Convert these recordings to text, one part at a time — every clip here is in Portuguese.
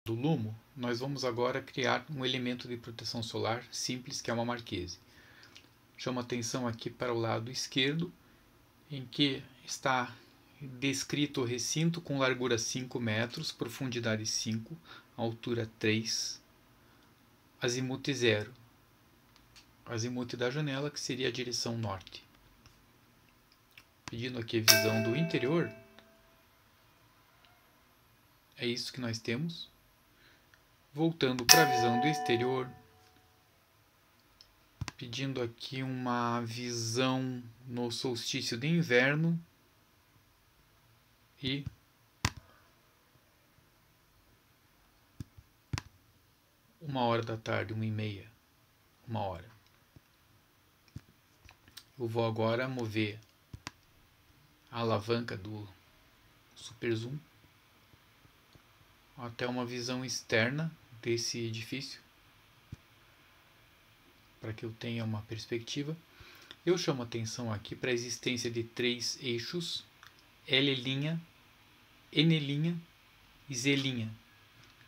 Do Lumo, nós vamos agora criar um elemento de proteção solar simples, que é uma marquise. Chamo atenção aqui para o lado esquerdo, em que está descrito o recinto com largura 5 metros, profundidade 5, altura 3, azimuth 0. Azimuth da janela, que seria a direção norte. Pedindo aqui a visão do interior, é isso que nós temos. Voltando para a visão do exterior, pedindo aqui uma visão no solstício de inverno e uma hora da tarde, 1h30, uma hora. Eu vou agora mover a alavanca do Super Zoom até uma visão externa desse edifício, para que eu tenha uma perspectiva. Eu chamo atenção aqui para a existência de 3 eixos, L', N' e Z',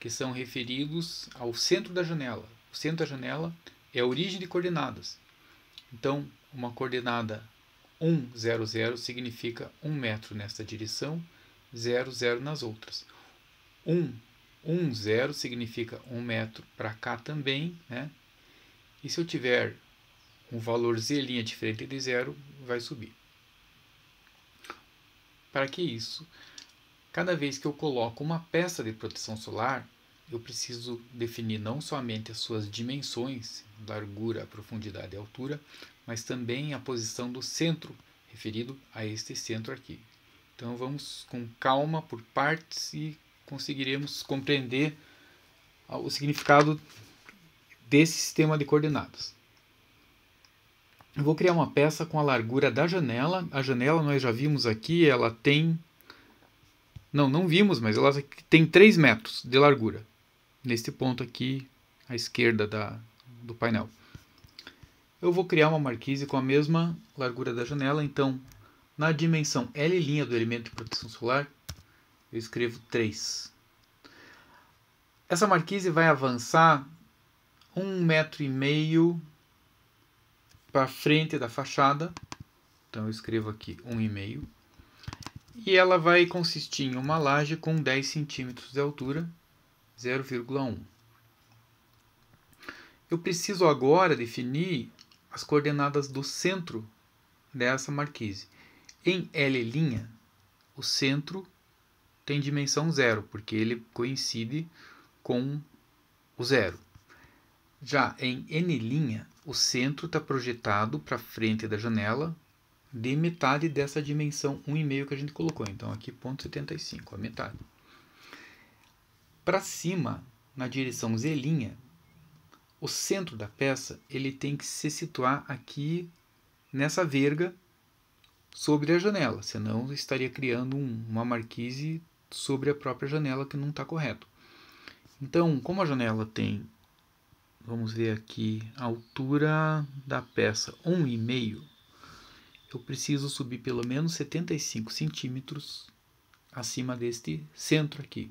que são referidos ao centro da janela. O centro da janela é a origem de coordenadas. Então, uma coordenada 1, 0, 0 significa 1 metro nesta direção, 0, 0 nas outras. 1, 1, 0 significa 1 metro para cá também, né? E se eu tiver um valor Z' diferente de 0, vai subir. Para que isso? Cada vez que eu coloco uma peça de proteção solar, eu preciso definir não somente as suas dimensões, largura, profundidade e altura, mas também a posição do centro, referido a este centro aqui. Então vamos com calma por partes e conseguiremos compreender o significado desse sistema de coordenadas. Eu vou criar uma peça com a largura da janela. A janela nós já vimos aqui, ela tem... Não vimos, mas ela tem 3 metros de largura. Neste ponto aqui, à esquerda do painel. Eu vou criar uma marquise com a mesma largura da janela. Então, na dimensão L' do elemento de proteção solar, eu escrevo 3. Essa marquise vai avançar 1,5 metro para frente da fachada. Então eu escrevo aqui 1,5. E ela vai consistir em uma laje com 10 centímetros de altura, 0,1. Eu preciso agora definir as coordenadas do centro dessa marquise. Em L', o centro tem dimensão 0, porque ele coincide com o 0. Já em N', o centro está projetado para frente da janela de metade dessa dimensão 1,5 que a gente colocou. Então aqui 0,75, a metade. Para cima, na direção Z', o centro da peça ele tem que se situar aqui nessa verga sobre a janela, senão estaria criando uma marquise sobre a própria janela, que não está correto. Então, como a janela tem, vamos ver aqui, a altura da peça 1,5, eu preciso subir pelo menos 75 centímetros acima deste centro aqui.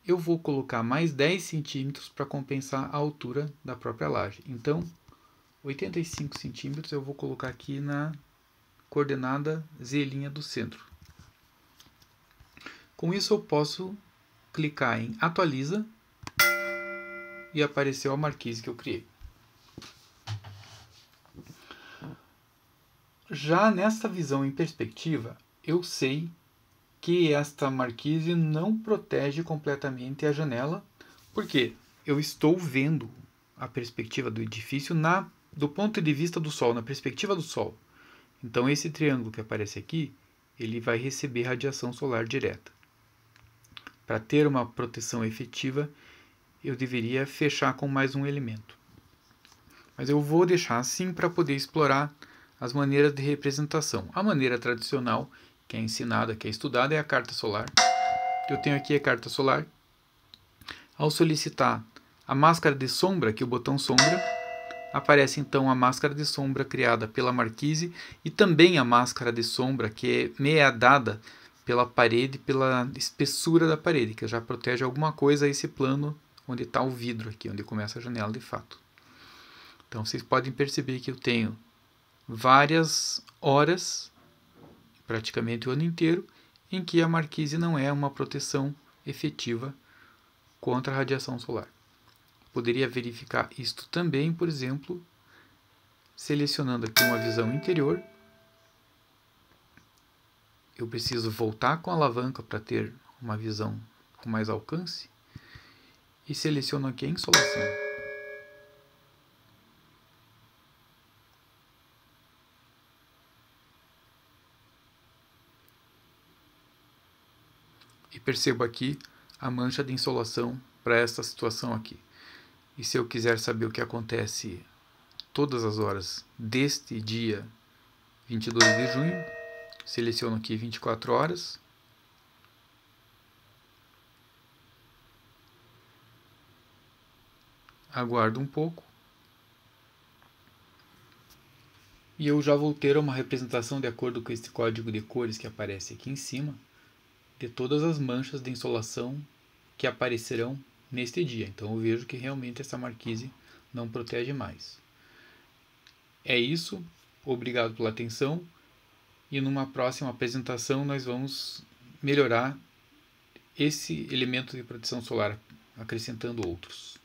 Eu vou colocar mais 10 centímetros para compensar a altura da própria laje. Então, 85 centímetros eu vou colocar aqui na coordenada Z' do centro. Com isso eu posso clicar em Atualiza e apareceu a marquise que eu criei. Já nesta visão em perspectiva, eu sei que esta marquise não protege completamente a janela, porque eu estou vendo a perspectiva do edifício do ponto de vista do Sol, na perspectiva do Sol. Então esse triângulo que aparece aqui, ele vai receber radiação solar direta. Para ter uma proteção efetiva, eu deveria fechar com mais um elemento. Mas eu vou deixar assim para poder explorar as maneiras de representação. A maneira tradicional, que é ensinada, que é estudada, é a carta solar. Eu tenho aqui a carta solar. Ao solicitar a máscara de sombra, aqui o botão sombra, aparece então a máscara de sombra criada pela marquise e também a máscara de sombra que me é dada pela parede, pela espessura da parede, que já protege alguma coisa a esse plano onde está o vidro aqui, onde começa a janela de fato. Então vocês podem perceber que eu tenho várias horas, praticamente o ano inteiro, em que a marquise não é uma proteção efetiva contra a radiação solar. Poderia verificar isto também, por exemplo, selecionando aqui uma visão interior. Eu preciso voltar com a alavanca para ter uma visão com mais alcance. E seleciono aqui a insolação. E percebo aqui a mancha de insolação para esta situação aqui. E se eu quiser saber o que acontece todas as horas deste dia 22 de junho, seleciono aqui 24 horas. Aguardo um pouco. E eu já vou ter uma representação de acordo com este código de cores que aparece aqui em cima, de todas as manchas de insolação que aparecerão neste dia. Então eu vejo que realmente essa marquise não protege mais. É isso, obrigado pela atenção, e numa próxima apresentação nós vamos melhorar esse elemento de proteção solar, acrescentando outros.